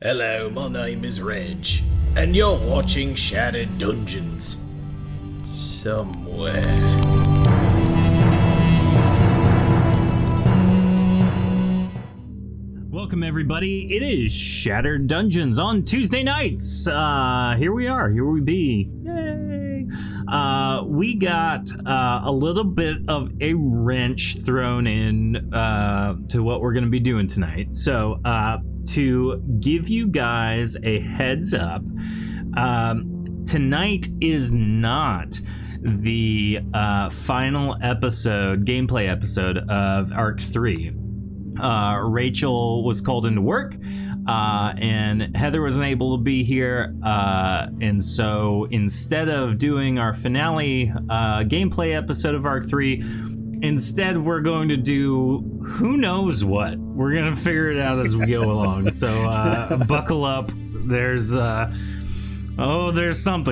Hello, my name is Reg, and you're watching Shattered Dungeons. Somewhere. Welcome, everybody. It is Shattered Dungeons on Tuesday nights. Here we are. Here we be. Yay! We got a little bit of a wrench thrown in to what we're going to be doing tonight. So, to give you guys a heads up, tonight is not the final episode, gameplay episode of Arc 3. Rachel was called into work, and Heather wasn't able to be here, and so instead of doing our finale gameplay episode of Arc 3, instead we're going to do who knows what. We're gonna figure it out as we go along, so buckle up. There's something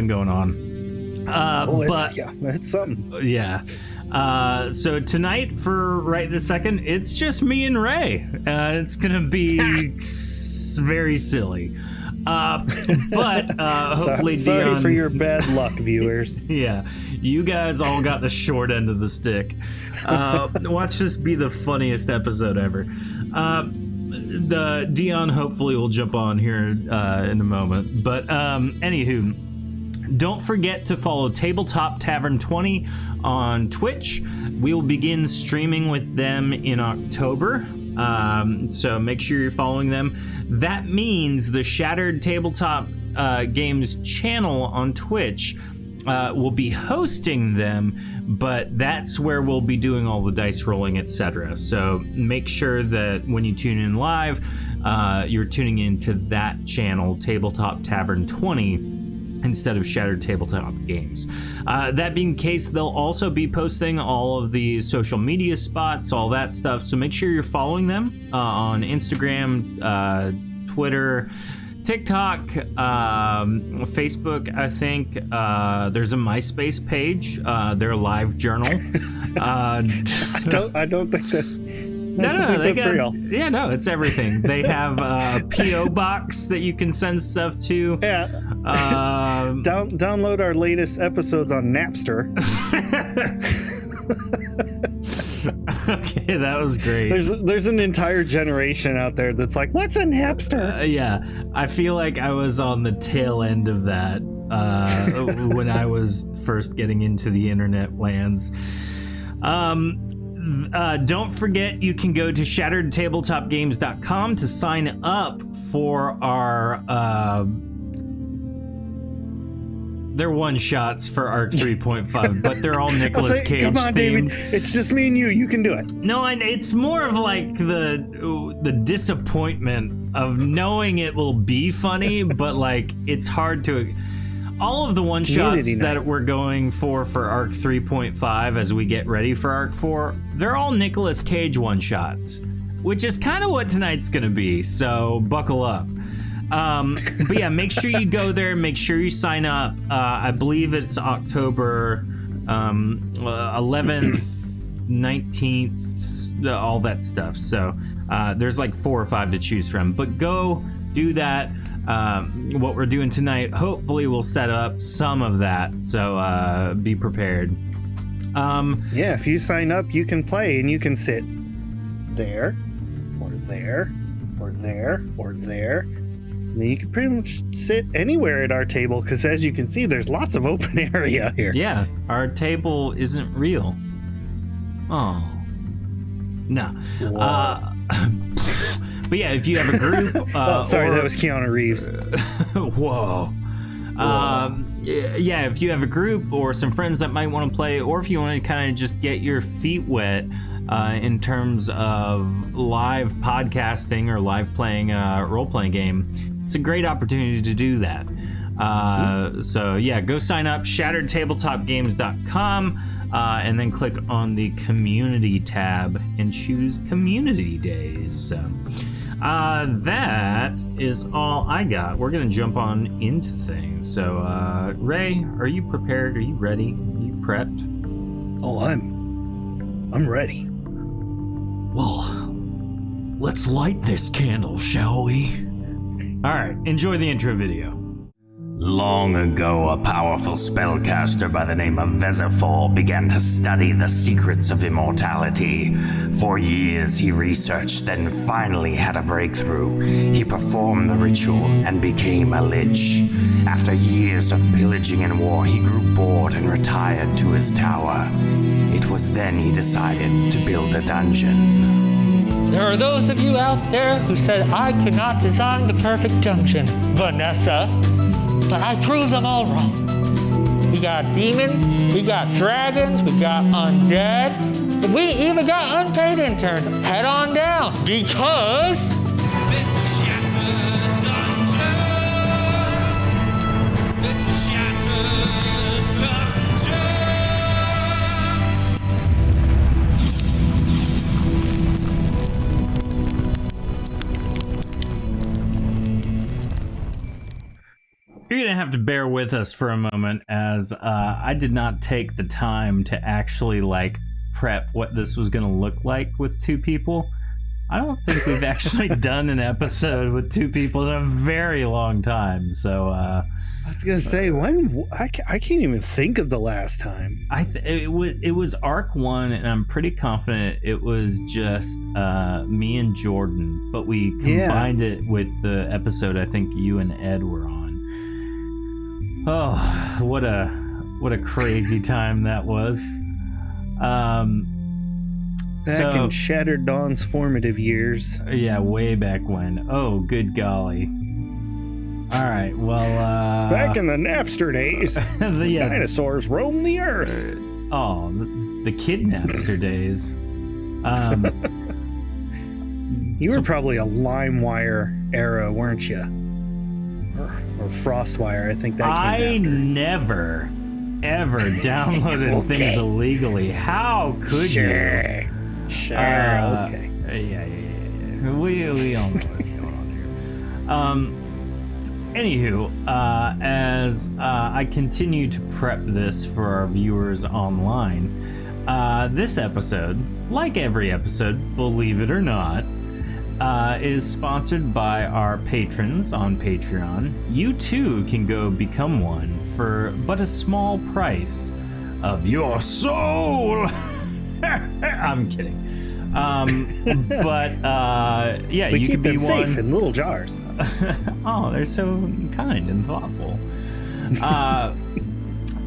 going on, it's something. Yeah. So tonight, for right this second, it's just me and Ray. It's gonna be very silly. But hopefully, sorry Dion, for your bad luck, viewers. Yeah, you guys all got the short end of the stick. Watch this be the funniest episode ever. The Dion hopefully will jump on here in a moment. But anywho. Don't forget to follow Tabletop Tavern 20 on Twitch. We will begin streaming with them in October. So make sure you're following them. That means the Shattered Tabletop Games channel on Twitch will be hosting them, but that's where we'll be doing all the dice rolling, etc. So make sure that when you tune in live, you're tuning into that channel, Tabletop Tavern 20. Instead of Shattered Tabletop Games. That being the case, they'll also be posting all of the social media spots, all that stuff. So make sure you're following them on Instagram, Twitter, TikTok, Facebook. I think there's a MySpace page. Their live journal. I don't think that. No, they got real. Yeah, no, it's everything. They have a PO box that you can send stuff to. Yeah. Download our latest episodes on Napster. Okay, that was great. There's an entire generation out there that's like, what's a Napster? Yeah, I feel like I was on the tail end of that when I was first getting into the internet lands. Don't forget, you can go to shatteredtabletopgames.com to sign up for our they're one shots for Arc 3.5, but they're all Nicolas Cage come on, themed. David, it's just me and you can do it. No, it's more of like the disappointment of knowing it will be funny, but like it's hard to. All of the one-shots that we're going for Arc 3.5 as we get ready for Arc 4, they're all Nicolas Cage one-shots, which is kind of what tonight's going to be, so buckle up. But yeah, make sure you go there, make sure you sign up. I believe it's October 11th, 19th, all that stuff. So there's like 4 or 5 to choose from, but go do that. What we're doing tonight, hopefully we'll set up some of that, so be prepared. Yeah, if you sign up, you can play, and you can sit there, or there, or there, or there. And you can pretty much sit anywhere at our table, because as you can see, there's lots of open area here. Yeah, our table isn't real. Oh. No. But yeah, if you have a group... that was Keanu Reeves. Whoa. Yeah, if you have a group or some friends that might want to play, or if you want to kind of just get your feet wet in terms of live podcasting or live playing a role-playing game, it's a great opportunity to do that. So yeah, go sign up, shatteredtabletopgames.com. And then click on the community tab and choose community days. So that is all I got. We're going to jump on into things. So Ray, are you prepared? Are you ready? Are you prepped? Oh, I'm ready. Well, let's light this candle, shall we? All right, enjoy the intro video. Long ago, a powerful spellcaster by the name of Vezifor began to study the secrets of immortality. For years, he researched, then finally had a breakthrough. He performed the ritual and became a lich. After years of pillaging and war, he grew bored and retired to his tower. It was then he decided to build a dungeon. There are those of you out there who said I could not design the perfect dungeon, Vanessa. But I proved them all wrong. We got demons, we got dragons, we got undead, we even got unpaid interns. Head on down, because This is Shattered Dungeons. This is Shattered Dungeons. You're going to have to bear with us for a moment, as I did not take the time to actually, prep what this was going to look like with two people. I don't think we've actually done an episode with two people in a very long time, so... I was going to say, when... I can't even think of the last time. It was Arc 1, and I'm pretty confident it was just me and Jordan, but we combined it with the episode I think you and Ed were on. Oh, what a crazy time that was. Back in Shattered Dawn's formative years. Yeah, way back when. Oh, good golly. All right, well... Back in the Napster days, yes. dinosaurs roamed the earth. Oh, the Kidnapster days. You were probably a LimeWire era, weren't you? Or FrostWire, I think that came I after. never, ever downloaded things illegally. How could you? Sure, okay. Yeah. We all know what's going on here. Anywho, as I continue to prep this for our viewers online, this episode, like every episode, believe it or not, is sponsored by our patrons on Patreon. You too can go become one for but a small price of your soul. I'm kidding. Yeah, we you keep can be them safe one in little jars. Oh, they're so kind and thoughtful.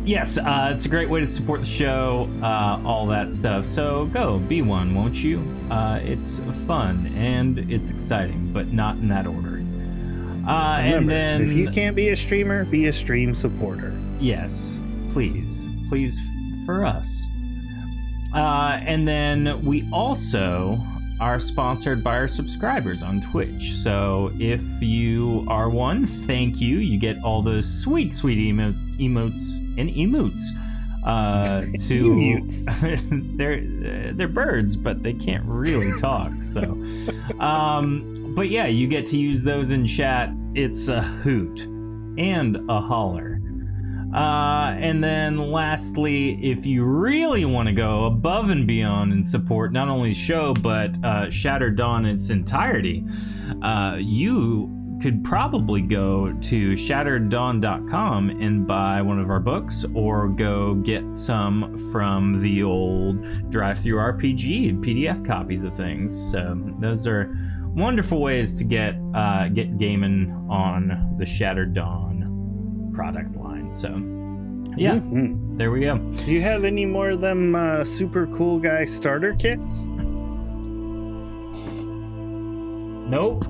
Yes, it's a great way to support the show, all that stuff. So go, be one, won't you? It's fun and it's exciting, but not in that order. Remember, and then, if you can't be a streamer, be a stream supporter. yes, please for us. And then we also are sponsored by our subscribers on Twitch. So if you are one, thank you. You get all those sweet emotes and emoots. They're birds, but they can't really talk. So, but yeah, you get to use those in chat. It's a hoot and a holler. And then lastly, if you really want to go above and beyond and support not only the show, but Shattered Dawn in its entirety, you could probably go to shattereddawn.com and buy one of our books, or go get some from the old Drive-Thru RPG and PDF copies of things. So those are wonderful ways to get gaming on the Shattered Dawn product line. So yeah, There we go. Do you have any more of them super cool guy starter kits? Nope.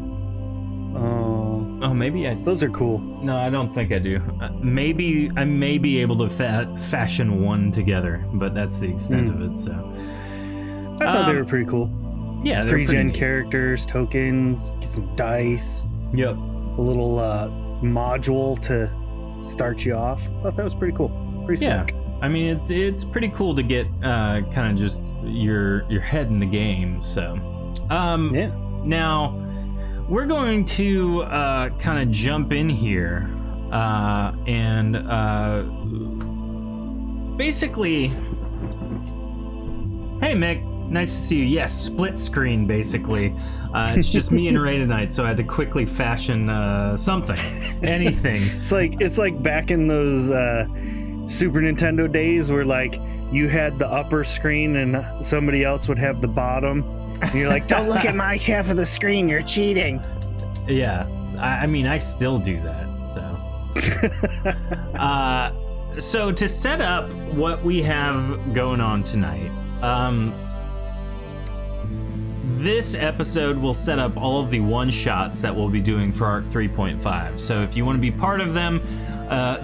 Oh, maybe I. Those are cool. No, I don't think I do. Maybe I may be able to fashion one together, but that's the extent of it. So I thought they were pretty cool. Yeah, they're 3-gen characters, tokens, get some dice. Yep. A little module to start you off. I thought that was pretty cool. Pretty sick. I mean, it's pretty cool to get kind of just your head in the game. So yeah. Now we're going to kind of jump in here and basically, hey Mick, Nice to see you. Yes, split screen, basically. It's just me and Ray tonight, so I had to quickly fashion something. Anything. It's like back in those Super Nintendo days where, like, you had the upper screen and somebody else would have the bottom. And you're like, don't look at my half of the screen, you're cheating. Yeah. I mean, I still do that, so. So to set up what we have going on tonight, this episode will set up all of the one-shots that we'll be doing for Arc 3.5. So if you want to be part of them,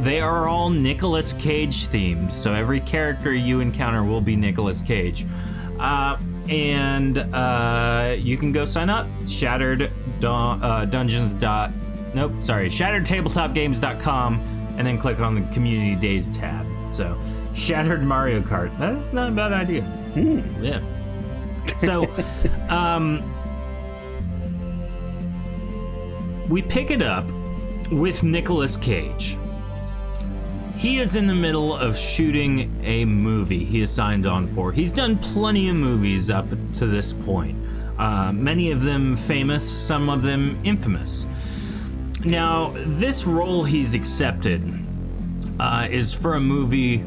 they are all Nicolas Cage themed. So every character you encounter will be Nicolas Cage. And you can go sign up, shatteredtabletopgames.com, and then click on the Community Days tab. So, Shattered Mario Kart. That's not a bad idea. Yeah. So, we pick it up with Nicolas Cage. He is in the middle of shooting a movie he is signed on for. He's done plenty of movies up to this point. Many of them famous, some of them infamous. Now, this role he's accepted is for a movie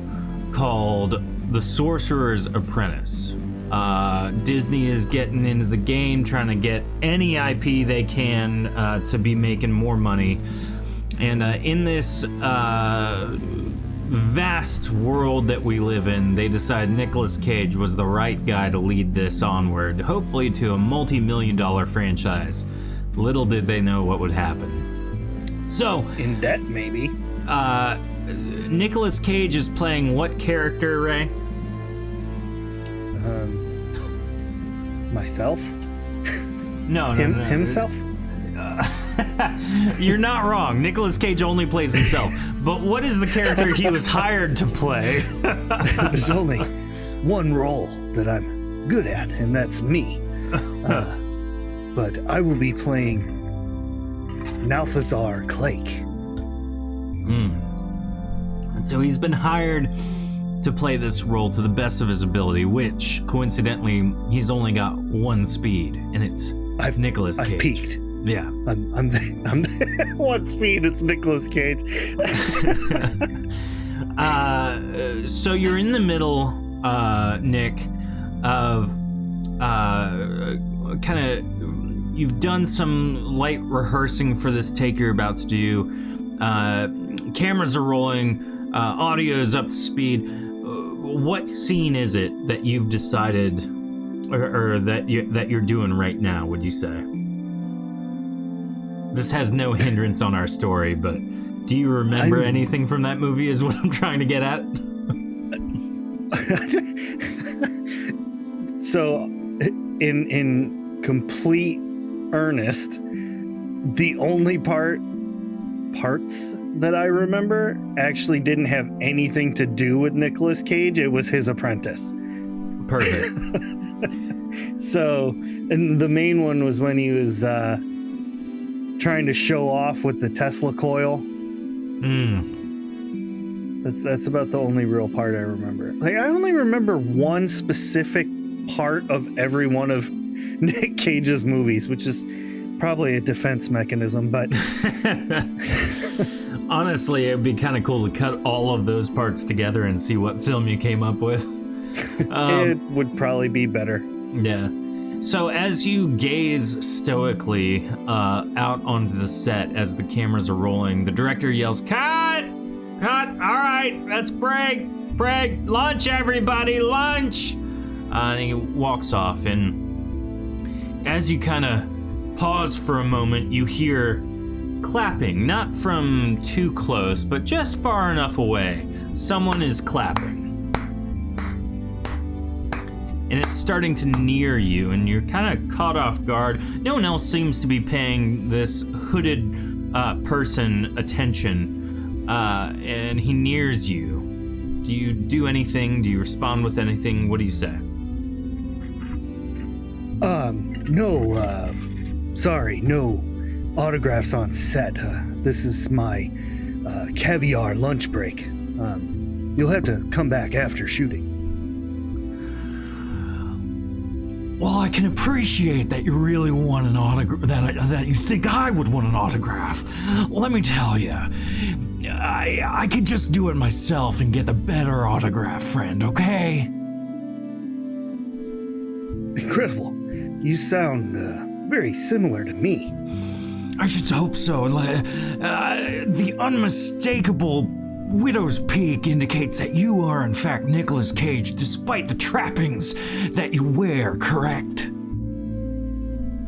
called The Sorcerer's Apprentice. Disney is getting into the game, trying to get any IP they can to be making more money. And in this vast world that we live in, they decided Nicolas Cage was the right guy to lead this onward, hopefully to a multi-million-dollar franchise. Little did they know what would happen. So, in debt, maybe. Nicolas Cage is playing what character, Ray? Myself? No. Himself? You're not wrong. Nicolas Cage only plays himself. But what is the character he was hired to play? There's only one role that I'm good at, and that's me. But I will be playing Balthazar Clake. And so he's been hired to play this role to the best of his ability, which, coincidentally, he's only got one speed, and it's Nicolas Cage. I've peaked. Yeah. I'm one speed, it's Nicolas Cage. So you're in the middle, Nick, of you've done some light rehearsing for this take you're about to do. Cameras are rolling, audio is up to speed. What scene is it that you've decided, or that you're doing right now, would you say? This has no hindrance on our story, but do you remember anything from that movie is what I'm trying to get at? So, in complete earnest, the only parts that I remember actually didn't have anything to do with Nicolas Cage. It was his apprentice. Perfect. So, and the main one was when he was trying to show off with the Tesla coil. That's about the only real part I remember. Like, I only remember one specific part of every one of Nick Cage's movies, which is probably a defense mechanism, but honestly, it'd be kind of cool to cut all of those parts together and see what film you came up with. It would probably be better. Yeah. So as you gaze stoically out onto the set as the cameras are rolling, the director yells, "Cut! Cut! All right, let's break! Break! Lunch, everybody! Lunch!" And he walks off, and as you kind of pause for a moment, you hear clapping, not from too close, but just far enough away. Someone is clapping. And it's starting to near you, and you're kind of caught off guard. No one else seems to be paying this hooded person attention, and he nears you. Do you do anything? Do you respond with anything? What do you say? No, sorry, no autographs on set. This is my caviar lunch break. You'll have to come back after shooting. Well, I can appreciate that you really want an autograph, that you think I would want an autograph. Let me tell you, I could just do it myself and get the better autograph, friend, okay? Incredible. You sound very similar to me. I should hope so. The unmistakable Widow's Peak indicates that you are, in fact, Nicolas Cage, despite the trappings that you wear, correct?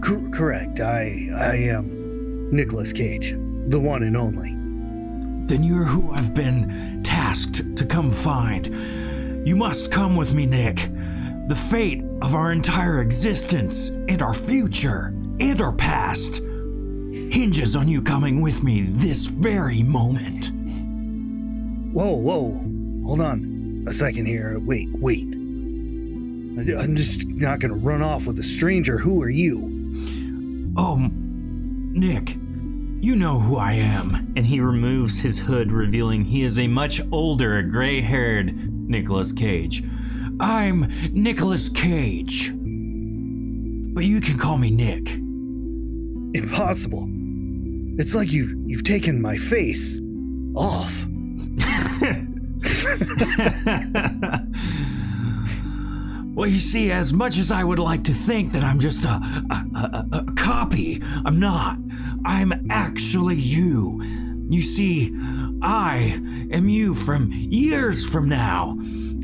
Correct. I am Nicolas Cage, the one and only. Then you're who I've been tasked to come find. You must come with me, Nick. The fate of our entire existence, and our future, and our past, hinges on you coming with me this very moment. Whoa. Hold on a second here. Wait. I'm just not gonna run off with a stranger. Who are you? Oh, Nick, you know who I am. And he removes his hood, revealing he is a much older, gray-haired Nicolas Cage. I'm Nicolas Cage. But you can call me Nick. Impossible. It's like you've taken my face off. Well, you see, as much as I would like to think that I'm just a copy, I'm not. I'm actually you. You see, I am you from years from now.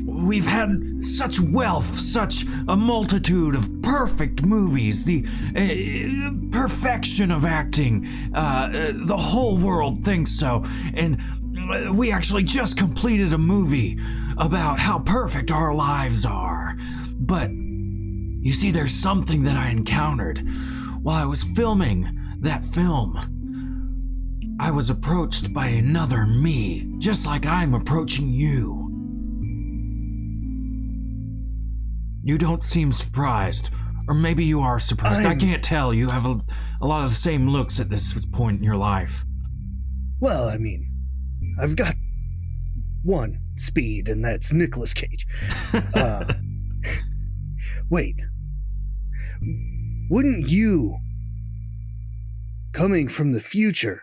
We've had such wealth, such a multitude of perfect movies, the perfection of acting. The whole world thinks so. And we actually just completed a movie about how perfect our lives are. But you see, there's something that I encountered while I was filming that film. I was approached by another me, just like I'm approaching you. You don't seem surprised. Or maybe you are surprised. I can't tell. You have a lot of the same looks at this point in your life. Well, I mean, I've got one speed, and that's Nicolas Cage. Wait. Wouldn't you, coming from the future,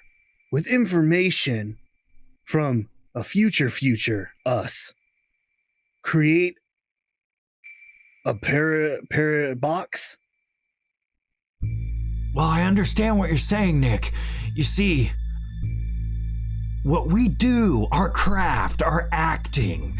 with information from a future us, create a parabox? Well, I understand what you're saying, Nick. You see, what we do, our craft, our acting,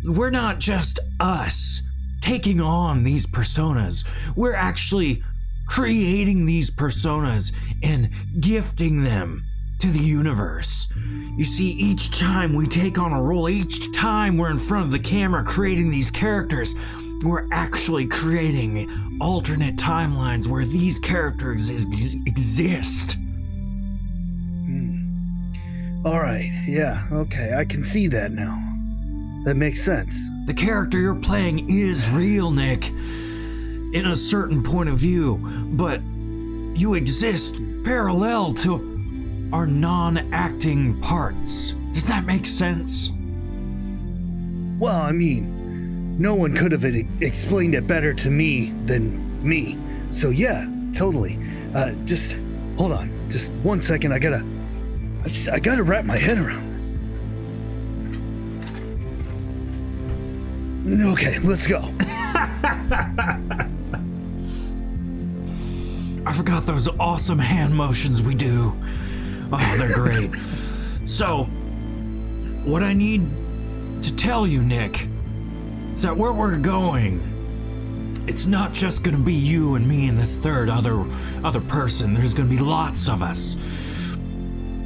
we're not just us taking on these personas. We're actually creating these personas and gifting them to the universe. You see, each time we take on a role, each time we're in front of the camera creating these characters, we're actually creating alternate timelines where these characters exist. All right, yeah, okay, I can see that now. That makes sense. The character you're playing is real, Nick, in a certain point of view, but you exist parallel to our non-acting parts. Does that make sense? Well, I mean, no one could have explained it better to me than me. So yeah, totally. Just hold on, just 1 second. I gotta wrap my head around this. Okay, let's go. I forgot those awesome hand motions we do. Oh, they're great. So, what I need to tell you, Nick, is that where we're going, it's not just gonna be you and me and this third other person. There's gonna be lots of us.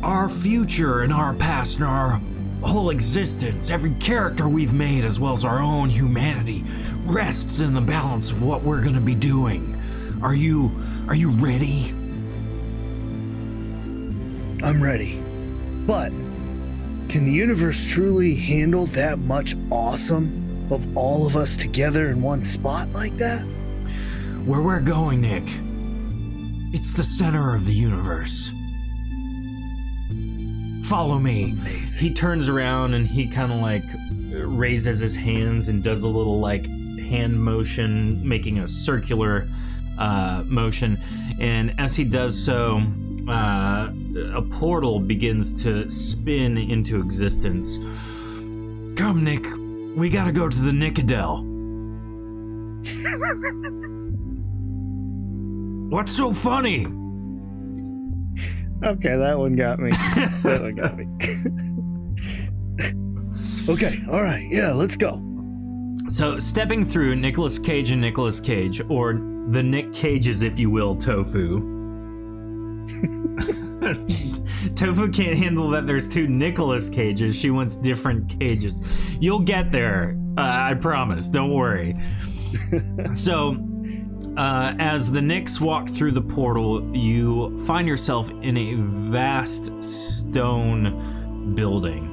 Our future and our past and our whole existence, every character we've made as well as our own humanity, rests in the balance of what we're gonna be doing. Are you ready? I'm ready. But can the universe truly handle that much awesome of all of us together in one spot like that? Where we're going, Nick, it's the center of the universe. Follow me. Amazing. He turns around and he kind of like raises his hands and does a little like hand motion, making a circular motion. And as he does so, a portal begins to spin into existence. Come, Nick. We gotta go to the Nicodel. What's so funny? Okay, that one got me. Okay, all right, yeah, let's go. So, stepping through Nicolas Cage and Nicolas Cage, or the Nick Cages, if you will, Tofu. Tofu can't handle that there's two Nicolas Cages. She wants different cages. You'll get there, I promise. Don't worry. So, as the Nicks walk through the portal, you find yourself in a vast stone building.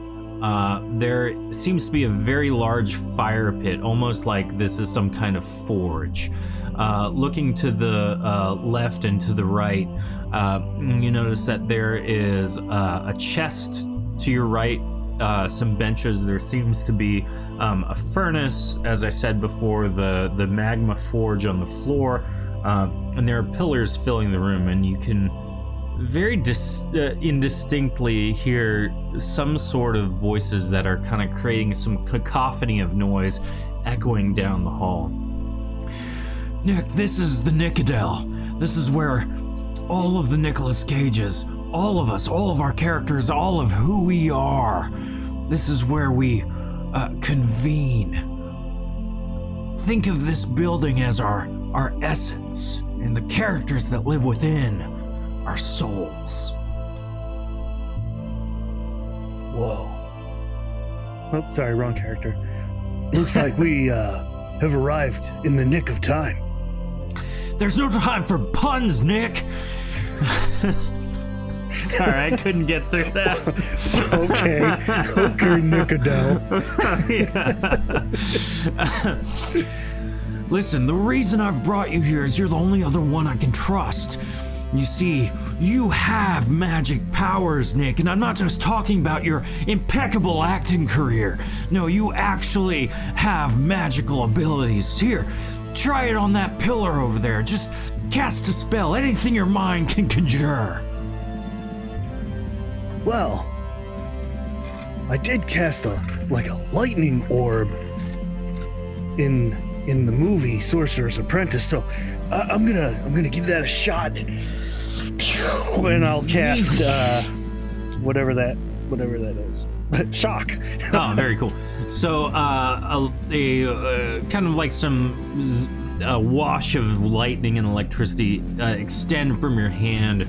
There seems to be a very large fire pit, almost like this is some kind of forge. Looking to the left and to the right, you notice that there is a chest to your right, some benches. There seems to be a furnace, as I said before, the magma forge on the floor, and there are pillars filling the room, and you can very indistinctly hear some sort of voices that are kind of creating some cacophony of noise echoing down the hall. Nick, this is the Nicodel. This is where all of the Nicolas Cages, all of us, all of our characters, all of who we are, this is where we convene. Think of this building as our essence, and the characters that live within, our souls. Whoa. Oh, sorry, wrong character. Looks like we have arrived in the nick of time. There's no time for puns, Nick. Sorry, I couldn't get through that. Okay, Nicodel. Listen, the reason I've brought you here is you're the only other one I can trust. You see, you have magic powers, Nick, and I'm not just talking about your impeccable acting career. No, you actually have magical abilities. Here, try it on that pillar over there. Just cast a spell, anything your mind can conjure. Well, I did cast a lightning orb in the movie Sorcerer's Apprentice, so I'm gonna give that a shot, and I'll cast whatever that is. Shock. Oh, very cool. So a kind of like some wash of lightning and electricity extend from your hand,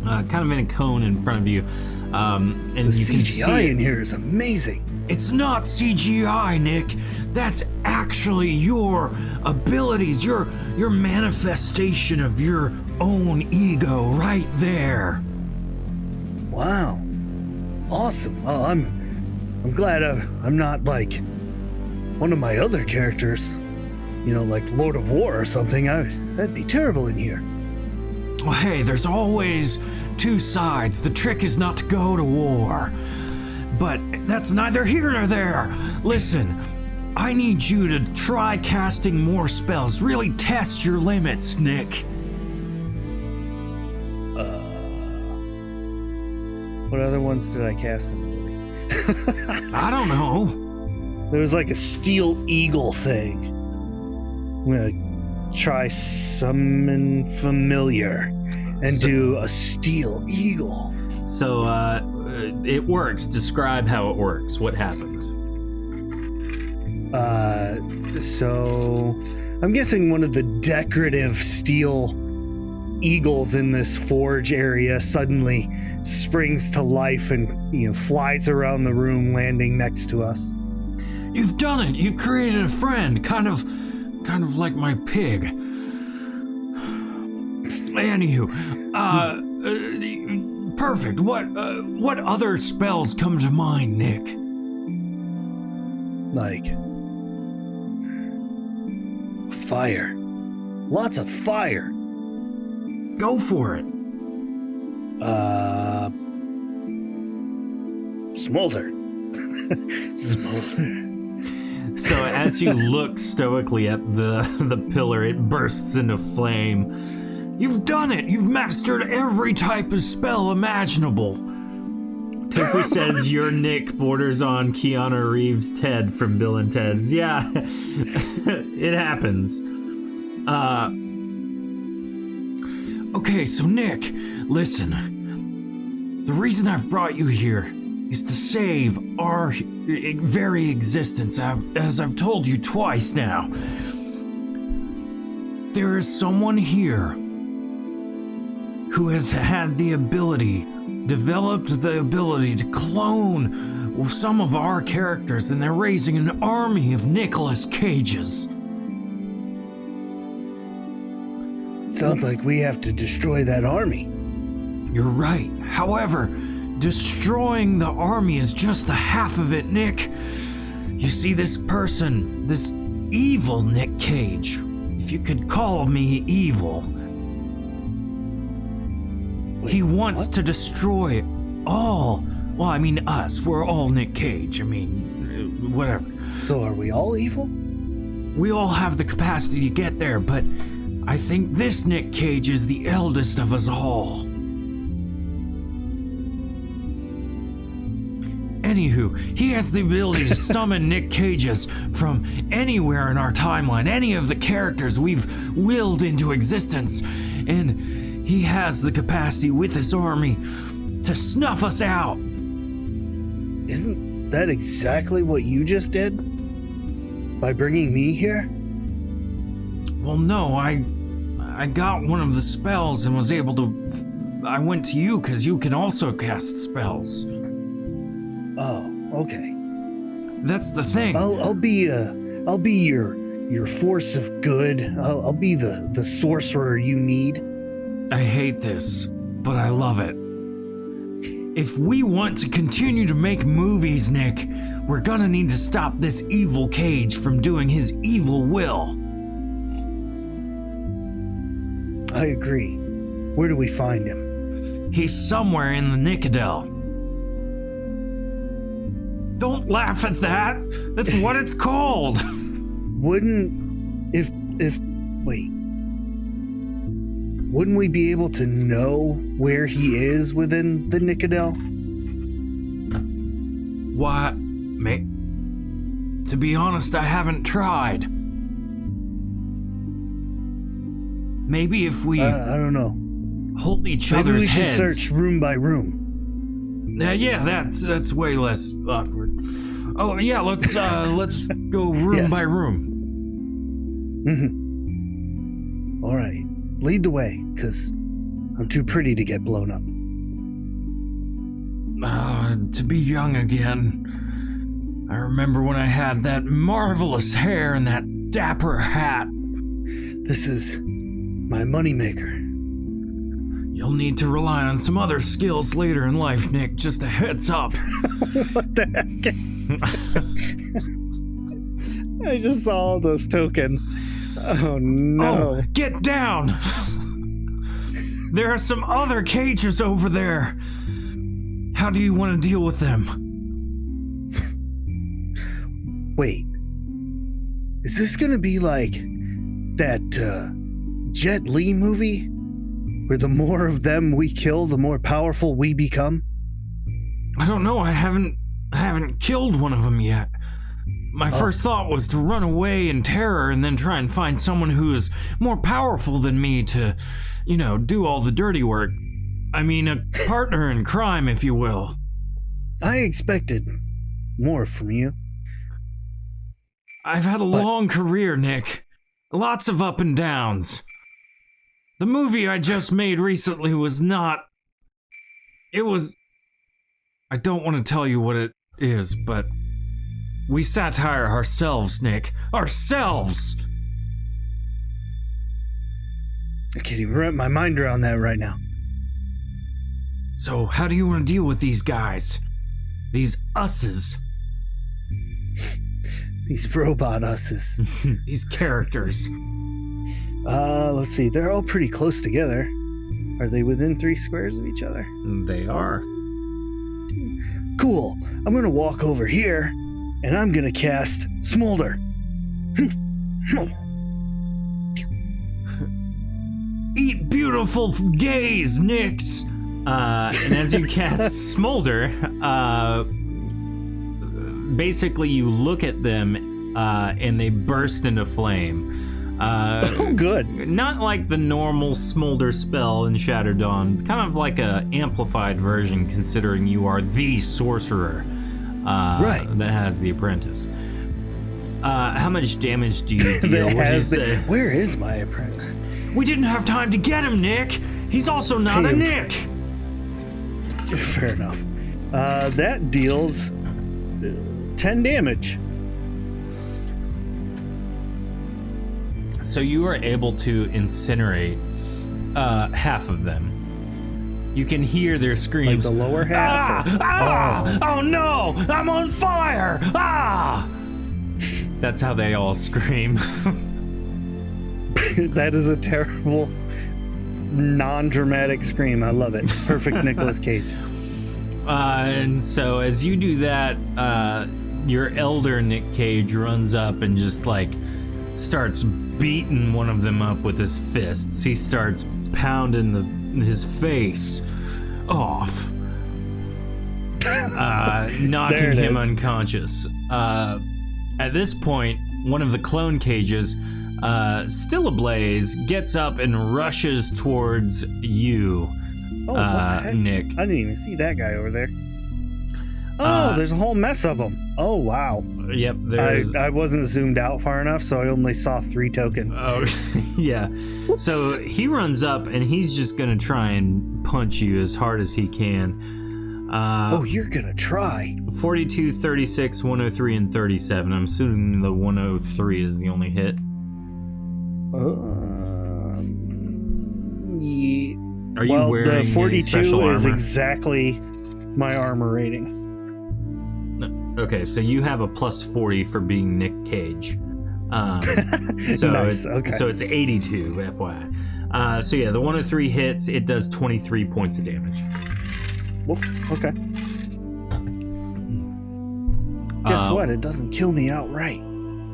kind of in a cone in front of you, and the you can CGI see in here is amazing. It's not CGI, Nick. That's actually your abilities, your manifestation of your own ego right there. Wow, awesome. Well, I'm glad I'm not like one of my other characters, like Lord of War or something. That'd be terrible in here. Well, hey, there's always two sides. The trick is not to go to war. But that's neither here nor there. Listen, I need you to try casting more spells. Really test your limits, Nick. What other ones did I cast in the movie? I don't know. There was like a steel eagle thing. I'm gonna try summon familiar and do a steel eagle. So, it works. Describe how it works. What happens? So I'm guessing one of the decorative steel eagles in this forge area suddenly springs to life and flies around the room, landing next to us. You've done it. You've created a friend, kind of like my pig. Anywho, perfect. What other spells come to mind, Nick? Like fire. Lots of fire. Go for it. Smolder. Smolder. So as you look stoically at the pillar, it bursts into flame. You've done it! You've mastered every type of spell imaginable. Tofu says your Nick borders on Keanu Reeves' Ted from Bill and Ted's. Yeah, it happens. Okay, so Nick, listen. The reason I've brought you here is to save our very existence, as I've told you twice now. There is someone here who has developed the ability to clone some of our characters, and they're raising an army of Nicolas Cages. Sounds like we have to destroy that army. You're right. However, destroying the army is just the half of it, Nick. You see, this person, this evil Nick Cage, if you could call me evil, he wants to destroy all. Well, I mean us. We're all Nick Cage. I mean, whatever. So are we all evil? We all have the capacity to get there, but I think this Nick Cage is the eldest of us all. Anywho, he has the ability to summon Nick Cages from anywhere in our timeline, any of the characters we've willed into existence, and he has the capacity with this army to snuff us out. Isn't that exactly what you just did? By bringing me here? Well, no, I got one of the spells and was able to... I went to you because you can also cast spells. Oh, okay. That's the thing. I'll be your force of good. I'll be the sorcerer you need. I hate this, but I love it. If we want to continue to make movies, Nick, we're gonna need to stop this evil Cage from doing his evil will. I agree. Where do we find him? He's somewhere in the Nicodel. Don't laugh at that. That's what it's called. Wouldn't we be able to know where he is within the Nicodel? What? To be honest, I haven't tried. Maybe if we I don't know. hold each Maybe other's we should heads. search room by room. Yeah, that's way less awkward. Oh yeah, let's go room Yes. by room. Mm-hmm. All right, lead the way, cause I'm too pretty to get blown up. To be young again. I remember when I had that marvelous hair and that dapper hat. This is my moneymaker. You'll need to rely on some other skills later in life, Nick. Just a heads up. What the heck? I just saw all those tokens. Oh no. Oh, get down! There are some other cages over there. How do you want to deal with them? Wait. Is this gonna be like that Jet Li movie? Where the more of them we kill, the more powerful we become? I don't know. I haven't killed one of them yet. My first thought was to run away in terror and then try and find someone who is more powerful than me to, do all the dirty work. I mean, a partner in crime, if you will. I expected more from you. I've had a long career, Nick. Lots of up and downs. The movie I just made recently was not... It was... I don't want to tell you what it is, but... We satire ourselves, Nick. Ourselves! I can't even wrap my mind around that right now. So, how do you want to deal with these guys? These usses? These robot usses. These characters. Let's see. They're all pretty close together. Are they within 3 squares of each other? They are. Cool. I'm gonna walk over here and I'm gonna cast Smolder. Eat beautiful gaze, Nyx. And as you cast Smolder, basically you look at them and they burst into flame. Oh, good. Not like the normal Smolder spell in Shattered Dawn, kind of like a amplified version, considering you are the sorcerer Right. that has the apprentice. How much damage do you deal? What'd you say? Where is my apprentice? We didn't have time to get him, Nick. He's also not a Nick. Fair enough. That deals 10 damage. So you are able to incinerate half of them. You can hear their screams. Like the lower half? Oh no! I'm on fire! Ah! That's how they all scream. That is a terrible, non-dramatic scream. I love it. Perfect Nicolas Cage. And so as you do that, your elder Nick Cage runs up and just like starts beating one of them up with his fists. He starts pounding his face off, knocking him unconscious. At this point, one of the clone cages, still ablaze, gets up and rushes towards you, Oh, what the heck? Nick. I didn't even see that guy over there. Oh, there's a whole mess of them. Oh, wow. Yep, there's... I wasn't zoomed out far enough, so I only saw 3 tokens. Oh, yeah. Whoops. So he runs up and he's just gonna try and punch you as hard as he can. Oh, you're gonna try. 42, 36, 103, and 37. I'm assuming the 103 is the only hit. Yeah. Are you wearing the any 42 special is armor? exactly my armor rating. Okay, so you have a plus 40 for being Nick Cage. So Nice, it's okay. so it's 82, FYI. So yeah, the 103 hits. It does 23 points of damage. Woof. Okay. Guess what? It doesn't kill me outright.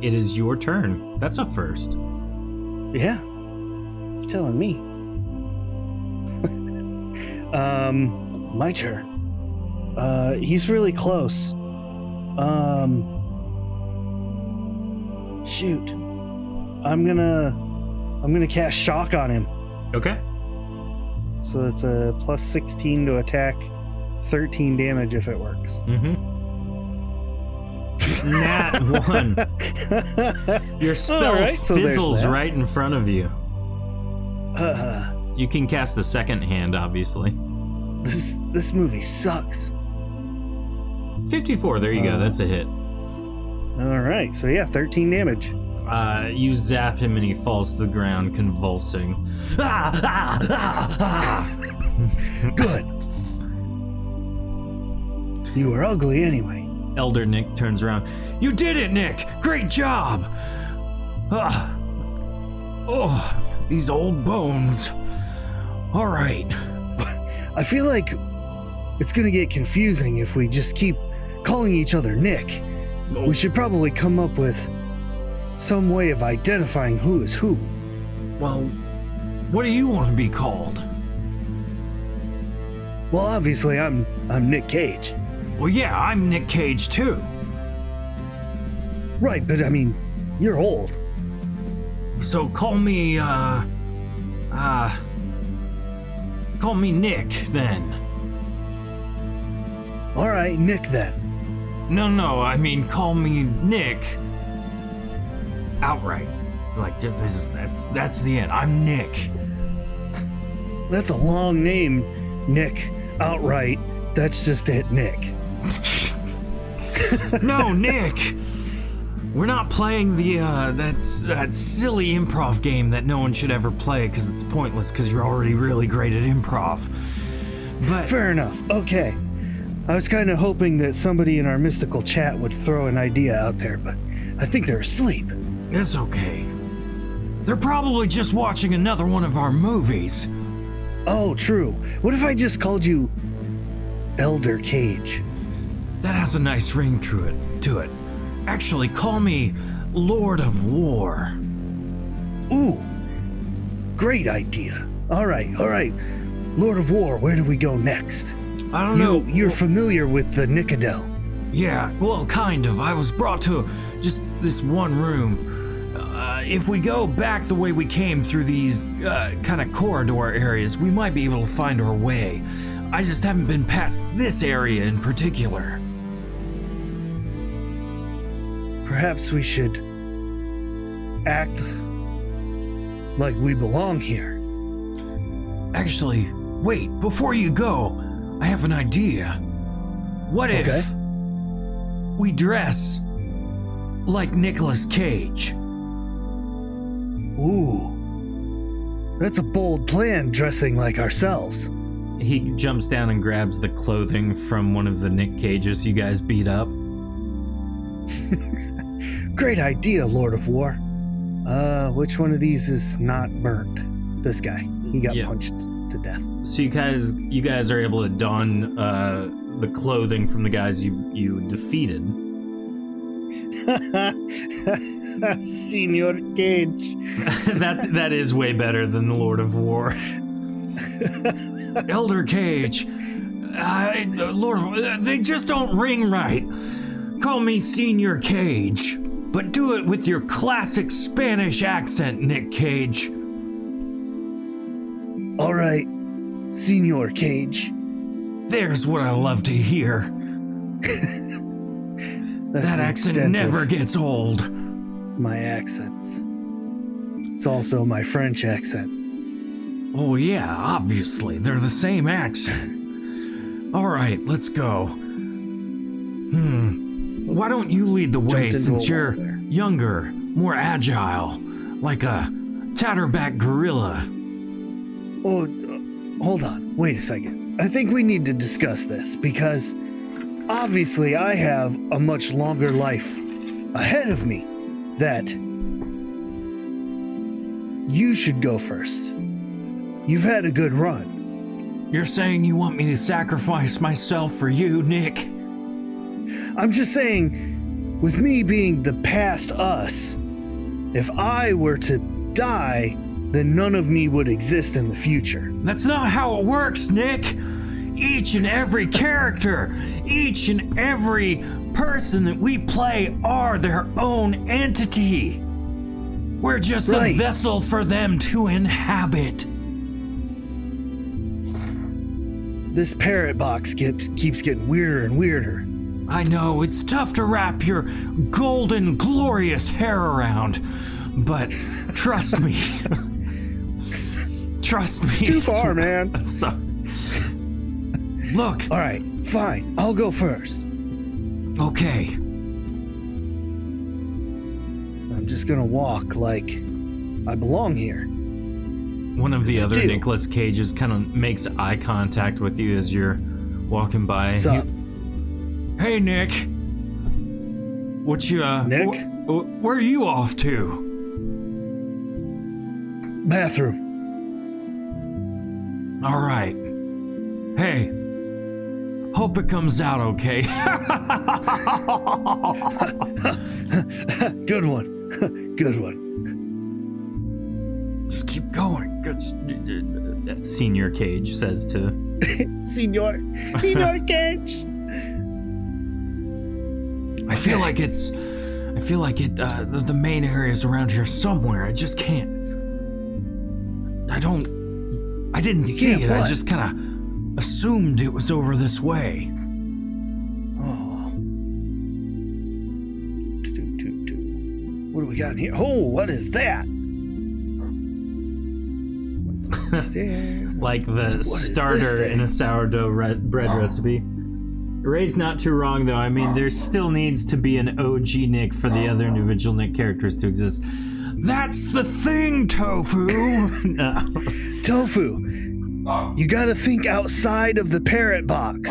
It is your turn. That's a first. Yeah. You're telling me. My turn. He's really close. Shoot. I'm gonna cast shock on him. Okay. So it's a plus 16 to attack, 13 damage if it works. Mm-hmm. Nat 1. Your spell Alright, so there's fizzles that. right in front of you. You can cast the second hand, obviously. This movie sucks. 54, there you go, that's a hit. All right, so yeah, 13 damage. You zap him and he falls to the ground, convulsing. Good. You were ugly anyway. Elder Nick turns around. You did it, Nick! Great job! Oh, these old bones. All right. I feel like it's gonna get confusing if we just keep calling each other Nick. We should probably come up with some way of identifying who is who. Well, what do you want to be called? Well, obviously I'm Nick Cage. Well, yeah, I'm Nick Cage too. Right, but I mean, you're old. So call me, call me Nick, then. All right, Nick then. No, I mean, call me Nick. Outright. Like, that's the end. I'm Nick. That's a long name, Nick. Outright. That's just it, Nick. No, Nick! We're not playing the, that silly improv game that no one should ever play because it's pointless because you're already really great at improv. But... Fair enough. Okay. I was kind of hoping that somebody in our mystical chat would throw an idea out there, but I think they're asleep. It's okay. They're probably just watching another one of our movies. Oh, true. What if I just called you Elder Cage? That has a nice ring to it. Actually, call me Lord of War. Ooh, great idea. All right. Lord of War, where do we go next? I don't know. You're familiar with the Nicodel. Yeah, well, kind of. I was brought to just this one room. If we go back the way we came through these kind of corridor areas, we might be able to find our way. I just haven't been past this area in particular. Perhaps we should act like we belong here. Actually, wait, before you go, I have an idea. What if we dress like Nicolas Cage? Ooh, that's a bold plan, dressing like ourselves. He jumps down and grabs the clothing from one of the Nick Cages you guys beat up. Great idea, Lord of War. Which one of these is not burnt? This guy. He got punched to death. So you guys are able to don the clothing from the guys you defeated. Senor Cage. that is way better than the Lord of War. Elder Cage. Lord of War, they just don't ring right. Call me Senor Cage, but do it with your classic Spanish accent, Nick Cage. All right, Senor Cage. There's what I love to hear. That accent never gets old. My accents. It's also my French accent. Oh yeah, obviously. They're the same accent. Alright, let's go. Why don't you lead the way since you're younger, more agile, like a tatterback gorilla? Oh, hold on. Wait a second. I think we need to discuss this because obviously I have a much longer life ahead of me that you should go first. You've had a good run. You're saying you want me to sacrifice myself for you, Nick? I'm just saying, with me being the past us, if I were to die, then none of me would exist in the future. That's not how it works, Nick. Each and every character, each and every person that we play are their own entity. We're just a vessel for them to inhabit. This parrot box keeps getting weirder and weirder. I know, it's tough to wrap your golden, glorious hair around, but trust me. Trust me. Too far, man. Sorry. Look. All right, fine. I'll go first. Okay. I'm just gonna walk like I belong here. One of the other Nicolas Cages kind of makes eye contact with you as you're walking by. What's up? Hey, Nick. What you, Nick? Where are you off to? Bathroom. All right. Hey. Hope it comes out okay. Good one. Good one. Just keep going. Senior Cage says to Senor Cage. I feel like the main area is around here somewhere. I just can't. I didn't see it. What? I just kind of assumed it was over this way. Oh. What do we got in here? Oh, what is that? Like the starter in a sourdough bread recipe. Ray's not too wrong, though. I mean, there still needs to be an OG Nick for the other individual Nick characters to exist. That's the thing, Tofu! No. Tofu, you gotta think outside of the parrot box.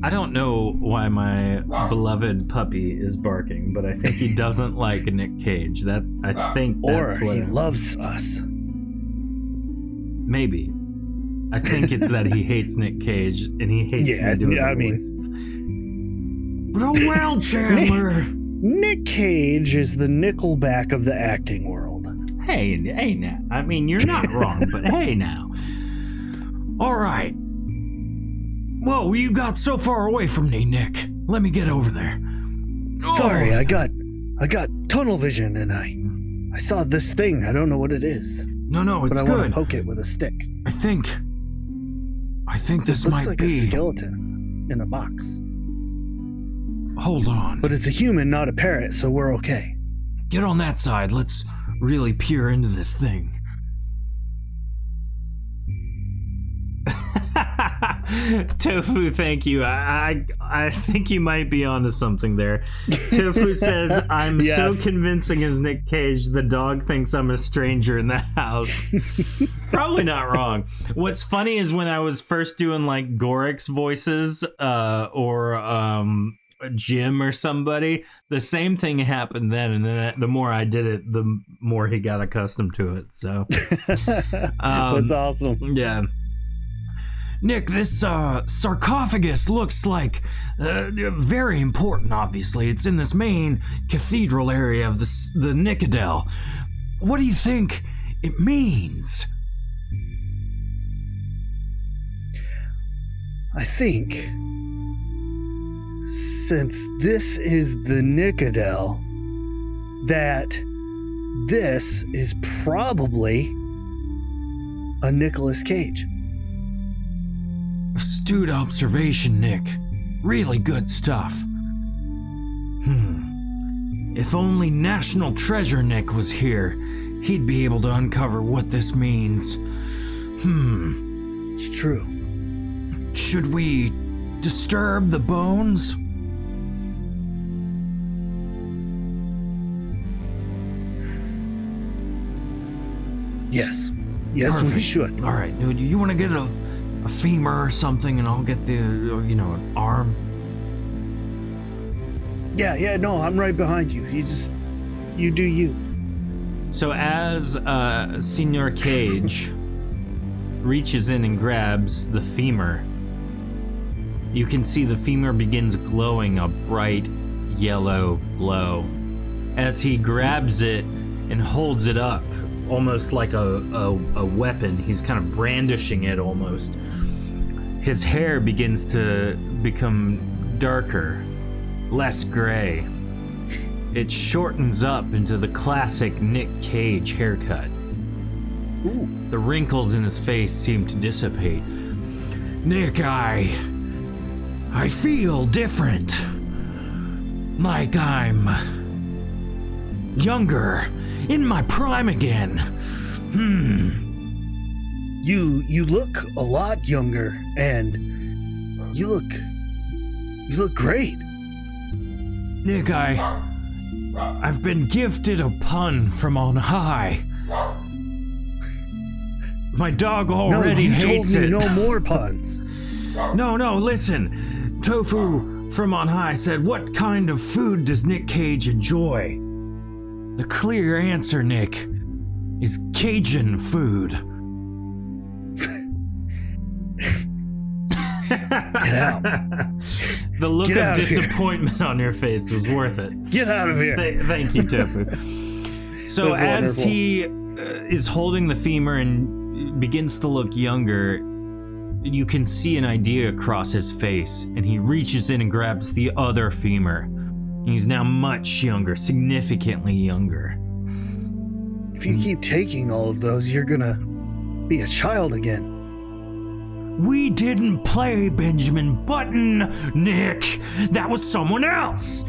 I don't know why my beloved puppy is barking, but I think he doesn't like Nick Cage. He loves us. Maybe. I think it's that he hates Nick Cage and he hates me doing the voice. But oh well, Chandler. Nick Cage is the Nickelback of the acting world. Hey now. I mean, you're not wrong, but hey now. All right. Whoa, you got so far away from me, Nick. Let me get over there. Sorry, I got tunnel vision and I saw this thing. I don't know what it is. No, it's but I good. want to poke it with a stick. I think this It looks might like be a skeleton in a box. Hold on. But it's a human, not a parrot, so we're okay. Get on that side. Let's really peer into this thing. Tofu, thank you. I think you might be onto something there. Tofu says, I'm so Yes. convincing as Nick Cage, the dog thinks I'm a stranger in the house. Probably not wrong. What's funny is when I was first doing like Gorik's voices or Jim or somebody, the same thing happened then, and then the more I did it, the more he got accustomed to it. So That's awesome. yeah. Nick, this sarcophagus looks like very important, obviously. It's in this main cathedral area of the Nicodel. What do you think it means? I think since this is the Nicodel, that this is probably a Nicolas Cage. Astute observation, Nick. Really good stuff. If only National Treasure Nick was here, he'd be able to uncover what this means. It's true. Should we disturb the bones? Yes. Yes, we Perfect. should. All right, you want to get a femur or something, and I'll get the, an arm? Yeah, no, I'm right behind you. You do you. So as Senor Cage reaches in and grabs the femur, you can see the femur begins glowing a bright yellow glow. As he grabs it and holds it up, almost like a weapon, he's kind of brandishing it almost. His hair begins to become darker, less gray. It shortens up into the classic Nick Cage haircut. Ooh. The wrinkles in his face seem to dissipate. Nick, I feel different. Like I'm younger, in my prime again. You look a lot younger, and you look great. Nick, I've been gifted a pun from on high. My dog already you hates told me it. no more puns. No, listen. Tofu from on high said, what kind of food does Nick Cage enjoy? The clear answer, Nick, is Cajun food. Get out. The look Get of out of here. disappointment on your face was worth it. Get out of here. Thank you, Tofu. So That's as wonderful. he is holding the femur and begins to look younger, you can see an idea across his face, and he reaches in and grabs the other femur. He's now much younger, significantly younger. If you keep taking all of those, you're gonna be a child again. We didn't play Benjamin Button, Nick. That was someone else.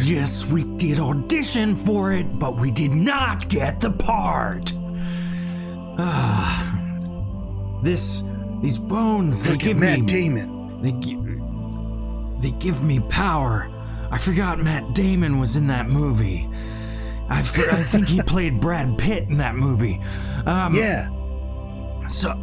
Yes, we did audition for it, but we did not get the part. These bones, they Look at give Matt me... Damon. They give me power. I forgot Matt Damon was in that movie. I think he played Brad Pitt in that movie. Yeah. So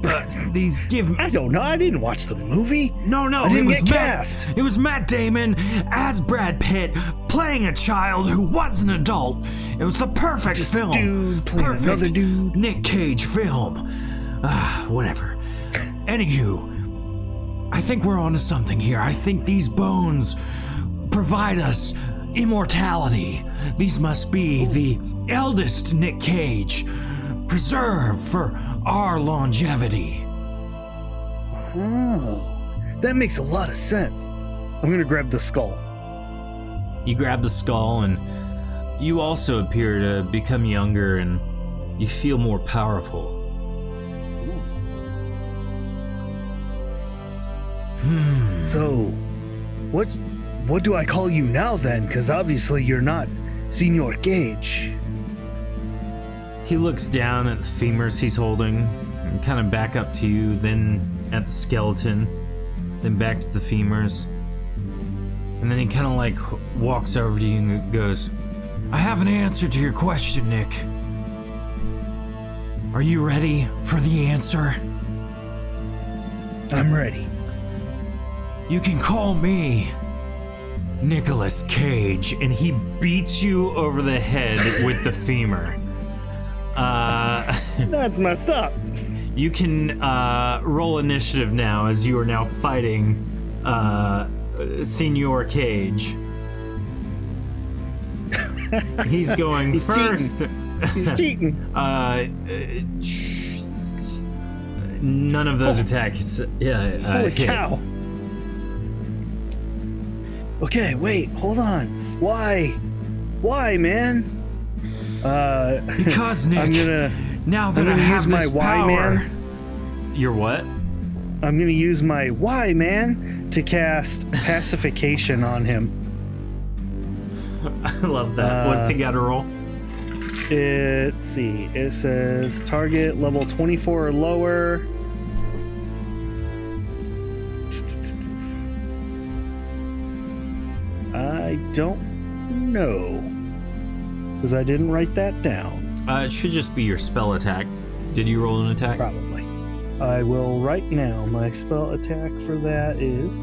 these give me... I don't know. I didn't watch the movie. No, I didn't it was get Matt, cast. It was Matt Damon as Brad Pitt playing a child who was an adult. It was the perfect Just film. a dude playing another dude. Nick Cage film. Whatever. Anywho, I think we're onto something here. I think these bones provide us immortality. These must be the eldest Nick Cage, preserved for our longevity. Oh, that makes a lot of sense. I'm gonna grab the skull. You grab the skull, and you also appear to become younger, and you feel more powerful. So, what do I call you now then? Because obviously you're not Senor Cage. He looks down at the femurs he's holding, and kind of back up to you, then at the skeleton, then back to the femurs. And then he kind of like walks over to you and goes, I have an answer to your question, Nick. Are you ready for the answer? I'm ready. You can call me Nicolas Cage, and he beats you over the head with the femur. That's messed up. You can roll initiative now, as you are now fighting Senor Cage. He's going He's first. cheating. He's cheating. None of those attacks. Holy hit. cow. Okay, wait, hold on. Why? Why, man? Because Nick, now that I have use my this why, power, man. Your what? I'm gonna use my why, man, to cast pacification on him. I love that. What's he got to roll? Let's see. It says target level 24 or lower. I don't know, because I didn't write that down. It should just be your spell attack. Did you roll an attack? Probably. I will right now. My spell attack for that is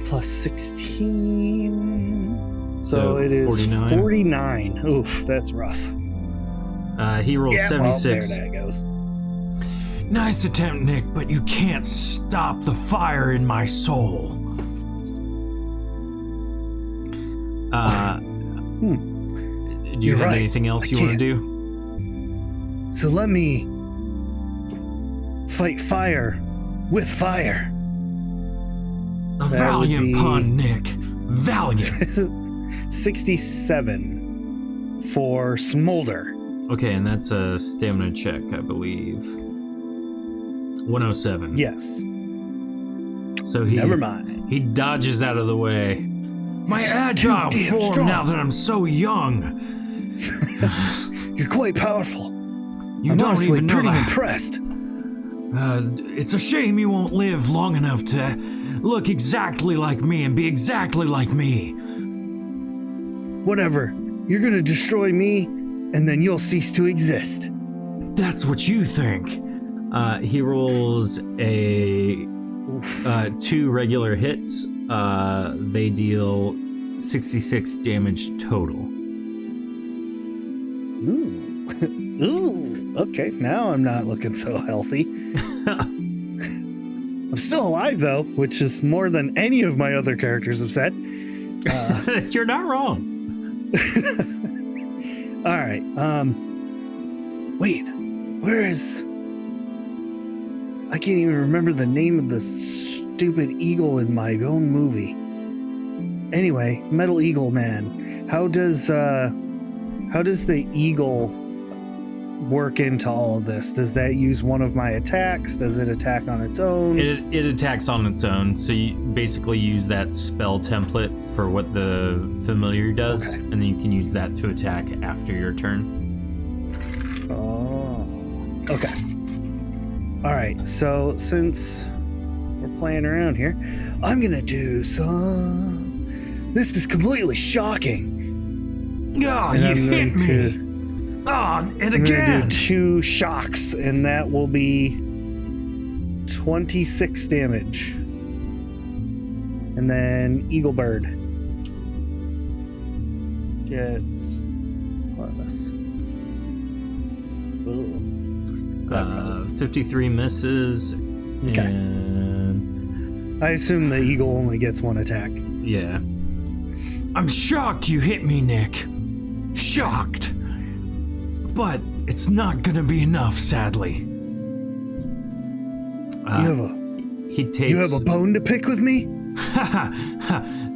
plus 16. So it is 49. Oof, that's rough. He rolls 76. Well, there that goes. Nice attempt, Nick, but you can't stop the fire in my soul. Do you have anything else you want to do? So let me fight fire with fire. A valiant pun, Nick. Valiant. 67 for smolder. Okay, and that's a stamina check, I believe. 107. Yes. So he Never mind. He dodges out of the way. My agile form strong. now that I'm so young. You're quite powerful. You I'm don't honestly even know pretty that. impressed. It's a shame you won't live long enough to look exactly like me and be exactly like me. Whatever. You're gonna destroy me, and then you'll cease to exist. That's what you think. He rolls a 2 regular hits. They deal 66 damage total. Ooh. Ooh. Okay, now I'm not looking so healthy. I'm still alive, though, which is more than any of my other characters have said. You're not wrong. All right. Wait. Where is... I can't even remember the name of the stupid eagle in my own movie. Anyway, Metal Eagle Man. How does the eagle work into all of this? Does that use one of my attacks? Does it attack on its own? It attacks on its own, so you basically use that spell template for what the familiar does, and then you can use that to attack after your turn. Oh, okay. All right, so since we're playing around here, I'm gonna do some... This is completely shocking. Oh, And you I'm hit going me! to- Oh, and I'm gonna again! do 2 shocks, and that will be 26 damage. And then Eagle Bird gets plus... Ooh. 53 misses. Okay. And I assume the eagle only gets 1 attack. yeah. I'm shocked you hit me, Nick. Shocked. But it's not gonna be enough, sadly. You He takes. have a bone to pick with me?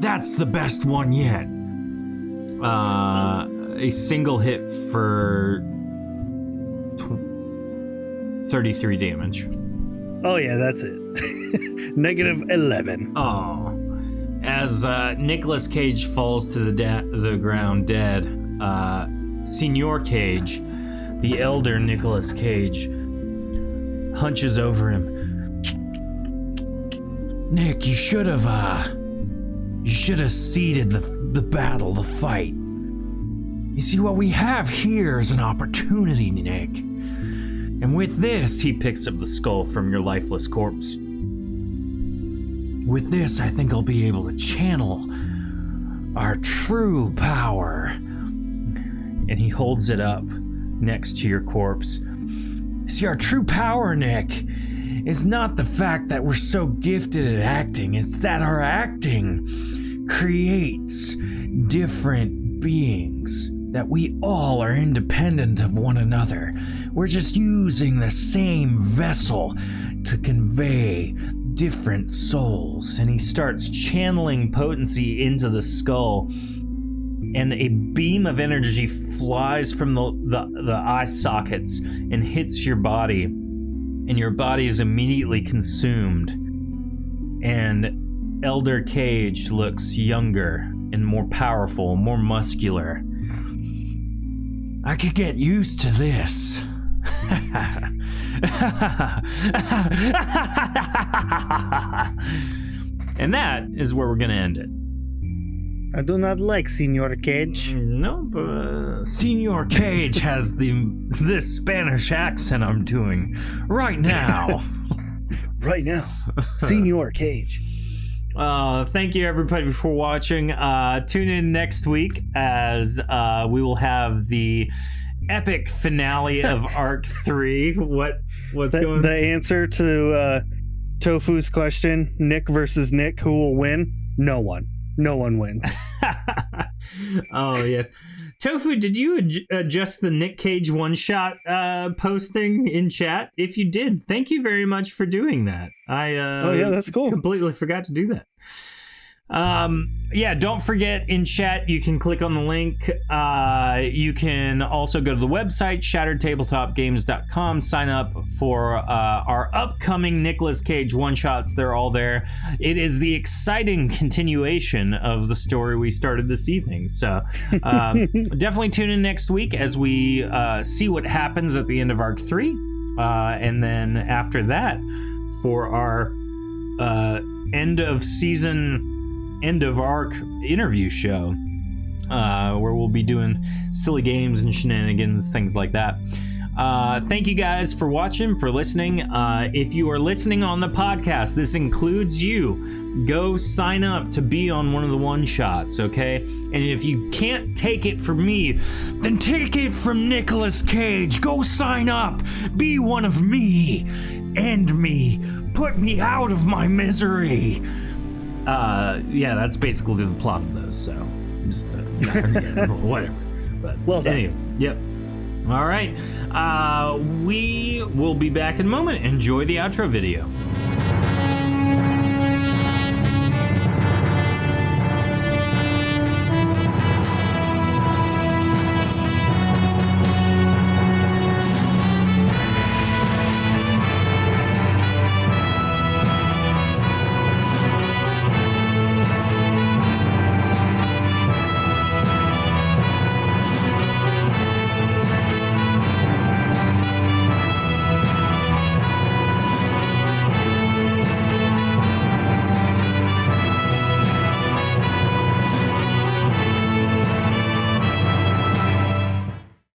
That's the best one yet. A single hit for 33 damage. Oh yeah, that's it. Negative 11. Oh. As Nicolas Cage falls to the ground dead, Senor Cage, the elder Nicolas Cage, hunches over him. Nick, you should have ceded the battle, the fight. You see, what we have here is an opportunity, Nick. And with this, he picks up the skull from your lifeless corpse. With this, I think I'll be able to channel our true power. And he holds it up next to your corpse. See, our true power, Nick, is not the fact that we're so gifted at acting. It's that our acting creates different beings. That we all are independent of one another. We're just using the same vessel to convey different souls. And he starts channeling potency into the skull, and a beam of energy flies from the eye sockets and hits your body, and your body is immediately consumed. And Elder Cage looks younger and more powerful, more muscular. I could get used to this. And that is where we're going to end it. I do not like Senor Cage. No, but Senor Cage has this Spanish accent I'm doing right now. Right now. Senor Cage. Thank you everybody for watching. Tune in next week as we will have the epic finale of Arc 3. What's going on? The answer to Tofu's question, Nick versus Nick, who will win? No one. No one wins. Oh, yes. Tofu, did you adjust the Nick Cage one-shot posting in chat? If you did, thank you very much for doing that. Oh, yeah, that's cool. Completely forgot to do that. Yeah, don't forget, in chat you can click on the link. You can also go to the website shatteredtabletopgames.com, sign up for our upcoming Nicolas Cage one-shots. They're all there. It is the exciting continuation of the story we started this evening, so definitely tune in next week as we see what happens at the end of Arc 3, and then after that for our end of season, end of arc interview show, where we'll be doing silly games and shenanigans, things like that. Thank you guys for watching, for listening. If you are listening on the podcast, this includes you. Go sign up to be on one of the one-shots, okay? And if you can't take it from me, then take it from Nicolas Cage. Go sign up. Be one of me. End me. Put me out of my misery. Yeah, that's basically the plot of those, so just whatever. But well done. Anyway, yep. All right. We will be back in a moment. Enjoy the outro video.